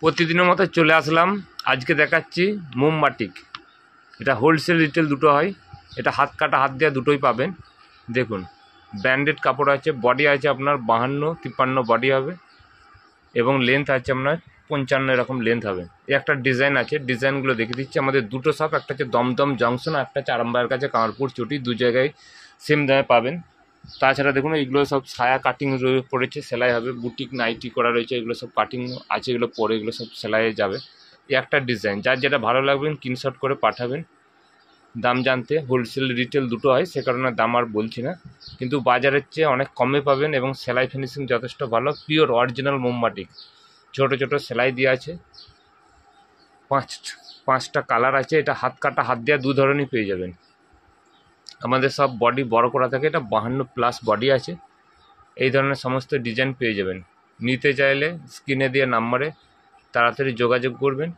প্রতিদিনের মতো চলে আসলাম। আজকে দেখাচ্ছি মোমবাটিক। এটা হোলসেল রিটেল দুটো হয়। এটা হাত কাটা হাত দেওয়া দুটোই পাবেন। দেখুন ব্র্যান্ডেড কাপড় আছে, বডি আছে আপনার 52-53 বডি হবে এবং লেন্থ আছে আপনার 55 এরকম লেন্থ হবে। এই একটা ডিজাইন আছে, ডিজাইনগুলো দেখে দিচ্ছি। আমাদের দুটো শপ, একটা হচ্ছে দমদম জংশন, একটা হচ্ছে আরামবাগের কাছে কামারপুর চটি। দু জায়গায় সেম দামে পাবেন। তাছাড়া দেখুন এগুলো সব ছায়া কাটিং পড়েছে, সেলাই হবে। বুটিক নাইটি করা রয়েছে, এগুলো সব কাটিং আছে, এগুলো পরে এগুলো সব সেলাইয়ে যাবে। এই একটা ডিজাইন, যার যেটা ভালো লাগবে স্ক্রিনশট করে পাঠাবেন। দাম জানতে হোলসেল রিটেল দুটো হয়, সে কারণে দাম আর বলছি না, কিন্তু বাজারের চেয়ে অনেক কমে পাবেন এবং সেলাই ফিনিশিং যথেষ্ট ভালো। পিওর অরিজিনাল মোমবাটিক, ছোটো ছোটো সেলাই দেওয়া আছে। পাঁচটা কালার আছে। এটা হাত কাটা হাত দেওয়া দু ধরনের পেয়ে যাবেন। আমাদের সব বডি বড় করা থাকে, এটা 52+ বডি আছে। এই ধরনের সমস্ত ডিজাইন পেয়ে যাবেন। নিতে চাইলে স্ক্রিনে দিয়ে নাম্বারে তাড়াতাড়ি যোগাযোগ করবেন।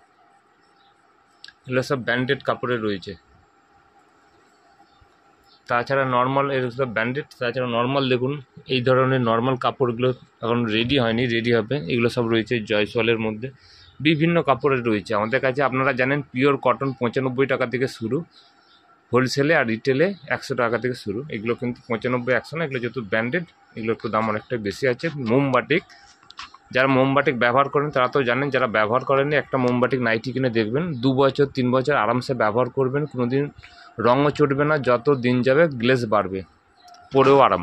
এগুলো সব ব্র্যান্ডেড কাপড়ে রয়েছে। তাছাড়া নর্মাল এর সব ব্র্যান্ডেড। তাছাড়া নর্মাল দেখুন, এই ধরনের নর্মাল কাপড়গুলো এখন রেডি হয়নি, রেডি হবে। এগুলো সব রয়েছে জয়সওয়ালের মধ্যে, বিভিন্ন কাপড়ের রয়েছে আমাদের কাছে। আপনারা জানেন পিওর কটন 95 টাকা থেকে শুরু, হোলসেলে আর রিটেলে 100 টাকা থেকে শুরু। এগুলো কিন্তু 95-100 না, এগুলো যেহেতু ব্র্যান্ডেড, এগুলো একটু দাম অনেকটাই বেশি আছে। মোমবাটিক, যারা মোমবাটিক ব্যবহার করেন তারা তো জানেন, যারা ব্যবহার করেননি একটা মোমবাটিক নাইটি কিনে দেখবেন, 2 বছর 3 বছর আরামসে ব্যবহার করবেন, কোনো দিন রঙও চটবে না। যত দিন যাবে গ্লেজ বাড়বে, পরেও আরাম।